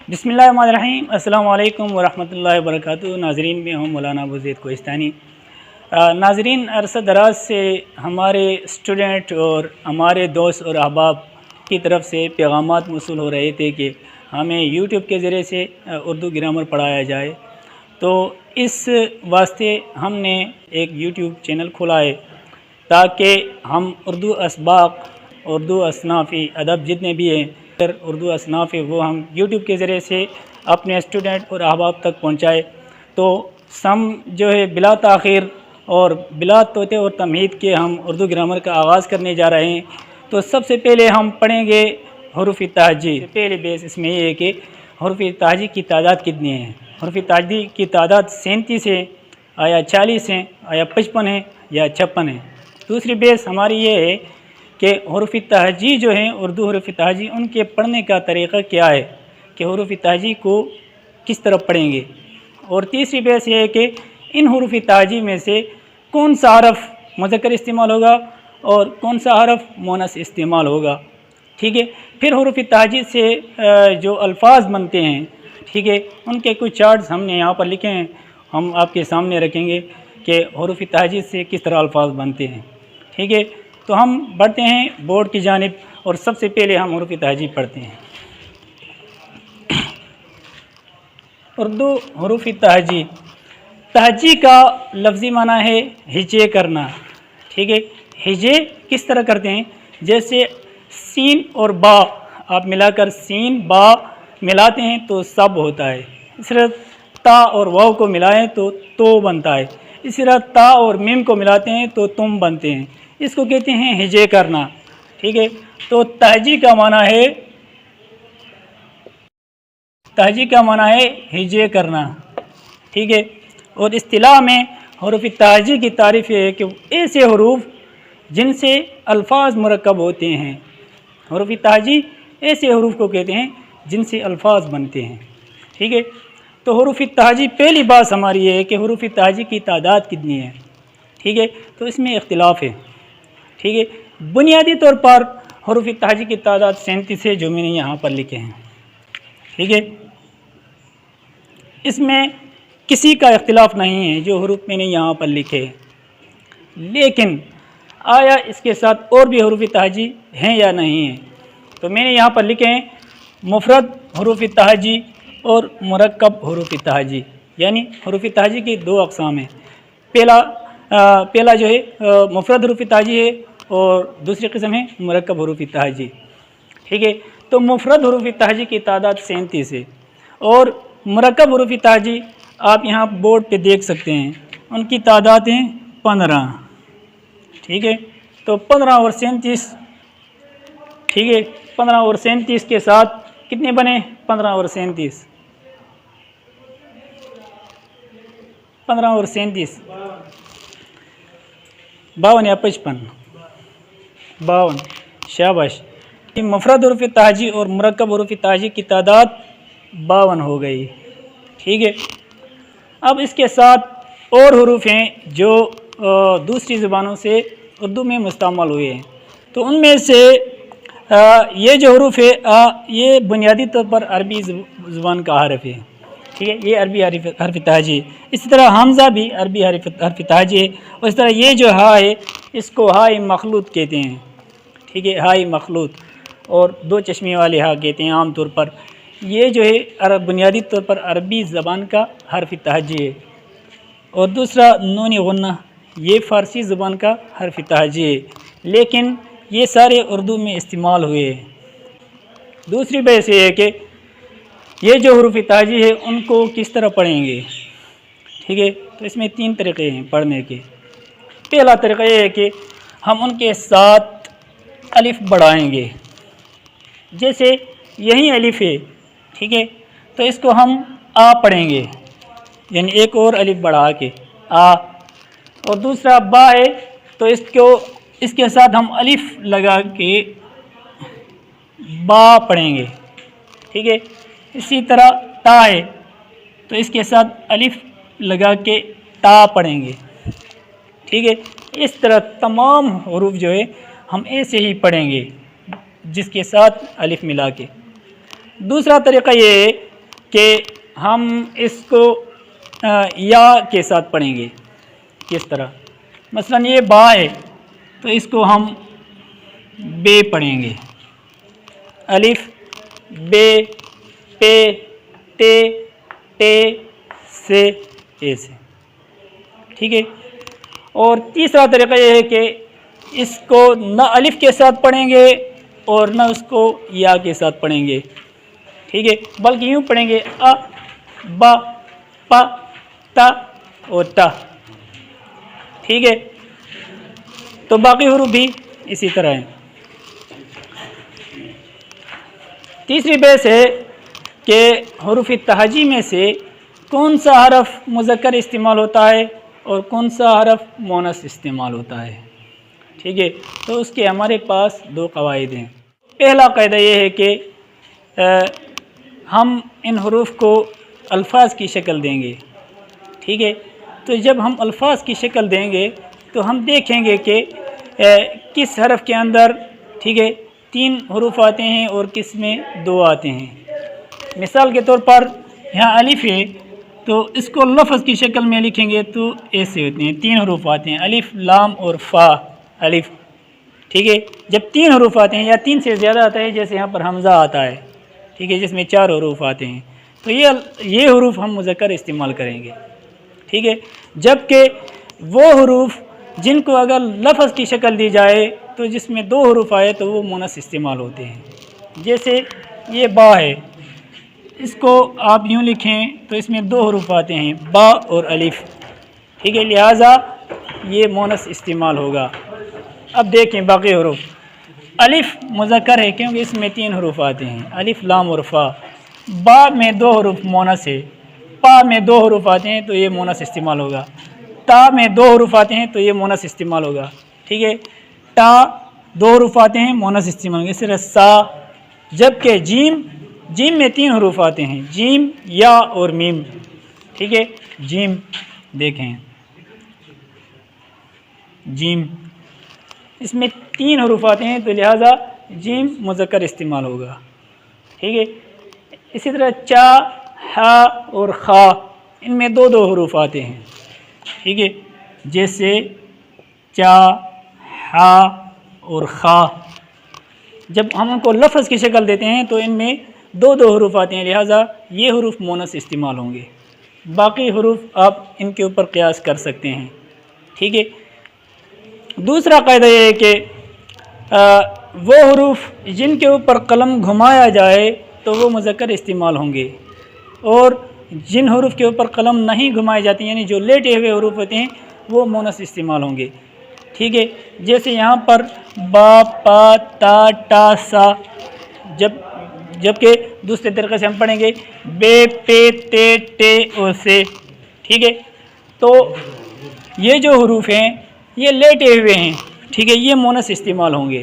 बिस्मिल्लाहिर्रहमानिर्रहीम। अस्सलामु अलैकुम वरहमतुल्लाहि वबरकातुहू। नाज़रीन, मैं हूँ मौलाना अबू ज़ैद कोहिस्तानी। नाज़रीन, अरसा दराज से हमारे स्टूडेंट और हमारे दोस्त और अहबाब की तरफ से पैगामात मौसूल हो रहे थे कि हमें यूट्यूब के ज़रिए से उर्दू ग्रामर पढ़ाया जाए। तो इस वास्ते हमने एक यूट्यूब चैनल खोला है ताकि हम उर्दू असबाक, उर्दू असनाफ़ी अदब जितने भी हैं, उर्दू असनाफ़ है वो हम यूट्यूब के ज़रिए से अपने स्टूडेंट और अहबाब तक पहुँचाए। तो सम जो है बिला ताख़ीर और बिला तोते और तमहीद के हम उर्दू ग्रामर का आगाज़ करने जा रहे हैं। तो सबसे पहले हम पढ़ेंगे हरूफ़ तहजी। पहले बेस इसमें ये है कि हरूफ़ तहजी की तादाद कितनी है। हरूफ़ तहजी की तादाद 37 है, या 40 है, या 55 है, या 56 है। दूसरी बेस हमारी ये है कि हरूफ़ तहजी जो हैं, उर्दू हरूफ़ तहजी, उनके पढ़ने का तरीक़ा क्या है कि हरूफ़ तहजी को किस तरह पढ़ेंगे। और तीसरी बेस ये है कि इन हरूफ़ तहजी में से कौन सा हरफ मुज़क्कर इस्तेमाल होगा और कौन सा हरफ मुअन्नस इस्तेमाल होगा। ठीक है। फिर हरूफ़ तहजी से जो अल्फाज बनते हैं, ठीक है, उनके कुछ चार्ट्स हमने यहाँ पर लिखे हैं, हम आपके सामने रखेंगे कि हरूफ़ तहजी से किस तरह अल्फाज बनते हैं। ठीक है। तो हम बढ़ते हैं बोर्ड की जानिब और सबसे पहले हम हरूफ़ तहजी पढ़ते हैं। उर्दू हरूफ़ तहजी। तहजी का लफ्ज़ी माना है हिजे करना। ठीक है। हिजे किस तरह करते हैं, जैसे सीन और बा आप मिलाकर सीन बा मिलाते हैं तो सब होता है। इस तरह ता और वाव को मिलाएं तो बनता है। इसी तरह ता और मीम को मिलाते हैं तो तुम बनते हैं। इसको कहते हैं हिजे करना। ठीक है। तो तहजी का माना है हिजे करना। ठीक है। और इस्तिलाह में हरूफ़ तहजी की तारीफ़ ये है कि ऐसे हरूफ जिनसे अल्फाज मुरक्कब होते हैं। हरूफ़ तहजी ऐसे हरूफ को कहते हैं जिनसे अल्फाज बनते हैं। ठीक है। तो हरूफ़ तहजी, पहली बात हमारी ये है कि हरूफ़ तहजी की तादाद कितनी है। ठीक है। तो इसमें इख्तिलाफ़ है। ठीक है। बुनियादी तौर पर हरूफ़ तहजी की तादाद 37 है, जो मैंने यहाँ पर लिखे हैं। ठीक है। इसमें किसी का इख्तिलाफ़ नहीं है जो हरूफ मैंने यहाँ पर लिखे हैं, लेकिन आया इसके साथ और भी हरूफ़ तहजी हैं या नहीं हैं। तो मैंने यहाँ पर लिखे हैं मुफ़रद हरूफ़ तहजी और मुरक्कब हरूफ़ तहजी, यानी हरूफ़ तहजी की दो अक़साम हैं। पहला जो है मुफ़रद हरूफ़ तहजी है और दूसरी किस्म है मुरक्कब हरूफ़ तहजी। ठीक है। तो मुफ़रद हरूफ़ तहजी की तादाद 37 है और मुरक्कब हरूफ़ तहजी आप यहाँ बोर्ड पे देख सकते हैं, उनकी तादाद हैं 15। ठीक है। तो 15 और 37, ठीक है, 15 और 37 के साथ कितने बने? 15 और 37, 15 और 37 52 या 55? 52। शाबाश। मुफ़रद हरूफ़ तहजी और मुरक्कब हरूफ़ तहजी की तादाद 52 हो गई। ठीक है। अब इसके साथ और हरूफ हैं जो दूसरी ज़ुबानों से उर्दू में मुस्तअमल हुए हैं। तो उनमें से ये जो हरूफ है ये बुनियादी तौर पर अरबी ज़ुबान का हरफ है। ठीक है। ये अरबी हरफ तहजी है। इसी तरह हमज़ा भी अरबी हरफ तहजी है। और इस तरह ये जो हा है, इसको हाई मखलूत कहते हैं। ठीक है। हाई मखलूत, और दो चश्मे वाले हा कहते हैं आम तौर पर। ये जो है बुनियादी तौर पर अरबी ज़बान का हरफ तहजी है। और दूसरा नून गुन्ना, ये फ़ारसी ज़बान का हरफ तहजी है, लेकिन ये सारे उर्दू में इस्तेमाल हुए हैं। दूसरी बहस ये है कि ये जो हरूफ़ तहजी है उनको किस तरह पढ़ेंगे। ठीक है। तो इसमें 3 तरीक़े हैं पढ़ने के। पहला तरीक़ा ये है कि हम उनके साथ अलिफ बढ़ाएंगे। जैसे यही अलिफ है, ठीक है, तो इसको हम आ पढ़ेंगे, यानी एक और अलिफ बढ़ा के आ। और दूसरा बा है, तो इसके साथ हम अलिफ लगा के बा पढ़ेंगे। ठीक है। इसी तरह ता है, तो इसके साथ अलिफ लगा के ता पढ़ेंगे। ठीक है। इस तरह तमाम हरूफ जो है हम ऐसे ही पढ़ेंगे, जिसके साथ अलिफ मिला के। दूसरा तरीक़ा ये है کہ ہم اس کو یا کے ساتھ پڑھیں گے. کس طرح؟ مثلا یہ با ہے تو اس کو ہم بے پڑھیں گے. الف بے پے تے ٹے سے اے سے. ٹھیک ہے. اور تیسرا طریقہ یہ ہے کہ اس کو نہ الف کے ساتھ پڑھیں گے اور نہ اس کو یا کے ساتھ پڑھیں گے. ٹھیک ہے. بلکہ یوں پڑھیں گے ا با پا تا اور تا. ٹھیک ہے. تو باقی حروف بھی اسی طرح ہیں. تیسری بحث ہے کہ حروف تہجی میں سے کون سا حرف مذکر استعمال ہوتا ہے اور کون سا حرف مؤنث استعمال ہوتا ہے. ٹھیک ہے. تو اس کے ہمارے پاس دو قواعد ہیں. پہلا قاعدہ یہ ہے کہ ہم ان حروف کو الفاظ کی شکل دیں گے. ٹھیک ہے. تو جب ہم الفاظ کی شکل دیں گے تو ہم دیکھیں گے کہ کس حرف کے اندر ٹھیک ہے 3 حروف آتے ہیں اور کس میں 2 آتے ہیں. مثال کے طور پر یہاں الف ہے تو اس کو لفظ کی شکل میں لکھیں گے تو ایسے ہوتے ہیں. 3 حروف آتے ہیں الف لام اور فا. الف ٹھیک ہے. جب 3 حروف آتے ہیں یا 3 سے زیادہ آتا ہے جیسے یہاں پر حمزہ آتا ہے ٹھیک ہے جس میں 4 حروف آتے ہیں تو یہ حروف ہم مذکر استعمال کریں گے. ٹھیک ہے. جبکہ وہ حروف جن کو اگر لفظ کی شکل دی جائے تو جس میں 2 حروف آئے تو وہ مؤنث استعمال ہوتے ہیں. جیسے یہ با ہے اس کو آپ یوں لکھیں تو اس میں 2 حروف آتے ہیں با اور الف. ٹھیک ہے. لہٰذا یہ مؤنث استعمال ہوگا. اب دیکھیں باقی حروف. الف مذکر ہے کیونکہ اس میں 3 حروف آتے ہیں الف لام اور فا. با میں 2 حروف مؤنث ہے. پا میں 2 حروف آتے ہیں تو یہ مؤنث استعمال ہوگا. تا میں 2 حروف آتے ہیں تو یہ مؤنث استعمال ہوگا. ٹھیک ہے. تا 2 حروف آتے ہیں مؤنث استعمال ہوگا. اس طرح سا. جبکہ جیم میں 3 حروف آتے ہیں جیم یا اور میم. ٹھیک ہے. جیم دیکھیں جیم اس میں 3 حروف آتے ہیں تو لہٰذا جیم مذکر استعمال ہوگا. ٹھیک ہے. اسی طرح چا ہا اور خا ان میں 2 حروف آتے ہیں. ٹھیک ہے. جیسے چا ہا اور خا جب ہم ان کو لفظ کی شکل دیتے ہیں تو ان میں 2 حروف آتے ہیں لہٰذا یہ حروف مؤنث استعمال ہوں گے. باقی حروف آپ ان کے اوپر قیاس کر سکتے ہیں. ٹھیک ہے. دوسرا قاعدہ یہ ہے کہ وہ حروف جن کے اوپر قلم گھمایا جائے تو وہ مذکر استعمال ہوں گے اور جن حروف کے اوپر قلم نہیں گھمائی جاتی یعنی جو لیٹے ہوئے حروف ہوتے ہیں وہ مؤنث استعمال ہوں گے. ٹھیک ہے. جیسے یہاں پر با پا تا ٹا سا جبکہ دوسرے طریقے سے ہم پڑھیں گے بے پے تے ٹے اور سے. ٹھیک ہے. تو یہ جو حروف ہیں یہ لیٹے ہوئے ہیں. ٹھیک ہے. یہ مؤنث استعمال ہوں گے.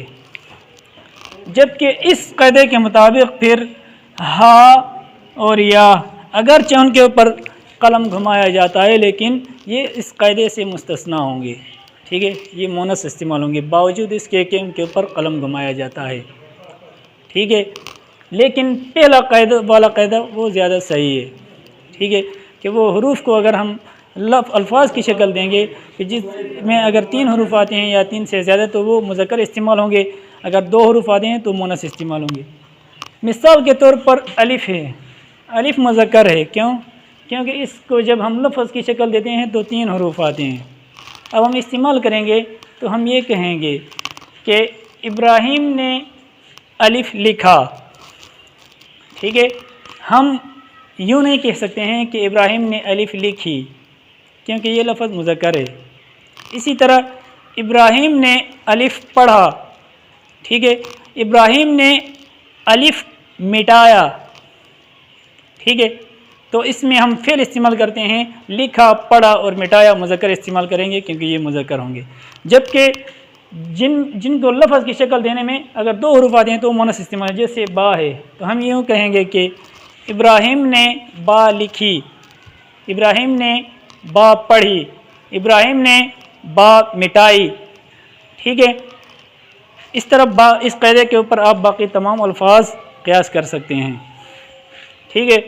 جبکہ اس قاعدے کے مطابق پھر ہا اور یا اگرچہ ان کے اوپر قلم گھمایا جاتا ہے لیکن یہ اس قاعدے سے مستثنا ہوں گے. ٹھیک ہے. یہ مؤنث استعمال ہوں گے باوجود اس کے کہ ان کے اوپر قلم گھمایا جاتا ہے. ٹھیک ہے. لیکن پہلا قاعدہ وہ زیادہ صحیح ہے. ٹھیک ہے. کہ وہ حروف کو اگر ہم الفاظ کی شکل دیں گے کہ جس میں اگر 3 حروف آتے ہیں یا 3 سے زیادہ تو وہ مذکر استعمال ہوں گے. اگر 2 حروف آتے ہیں تو مؤنث استعمال ہوں گے. مثال کے طور پر الف ہے. الف مذکر ہے. کیونکہ اس کو جب ہم لفظ کی شکل دیتے ہیں تو 3 حروف آتے ہیں. اب ہم استعمال کریں گے تو ہم یہ کہیں گے کہ ابراہیم نے الف لکھا. ٹھیک ہے. ہم یوں نہیں کہہ سکتے ہیں کہ ابراہیم نے الف لکھی کیونکہ یہ لفظ مذکر ہے. اسی طرح ابراہیم نے الف پڑھا. ٹھیک ہے. ابراہیم نے الف مٹایا. ٹھیک ہے. تو اس میں ہم فعل استعمال کرتے ہیں لکھا پڑھا اور مٹایا مذکر استعمال کریں گے کیونکہ یہ مذکر ہوں گے. جبکہ جن کو لفظ کی شکل دینے میں اگر 2 حروف آتے ہیں تو مؤنث استعمال ہے. جیسے با ہے تو ہم یوں کہیں گے کہ ابراہیم نے با لکھی. ابراہیم نے با پڑھی. ابراہیم نے با مٹائی. ٹھیک ہے. اس طرح اس قاعدے کے اوپر آپ باقی تمام الفاظ قیاس کر سکتے ہیں. ٹھیک ہے.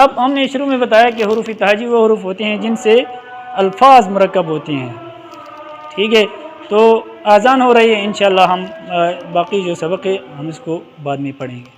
اب ہم نے شروع میں بتایا کہ حروف تہجی وہ حروف ہوتے ہیں جن سے الفاظ مرکب ہوتے ہیں، ٹھیک ہے؟ تو اذان ہو رہی ہے، انشاءاللہ ہم باقی جو سبق ہے ہم اس کو بعد میں پڑھیں گے۔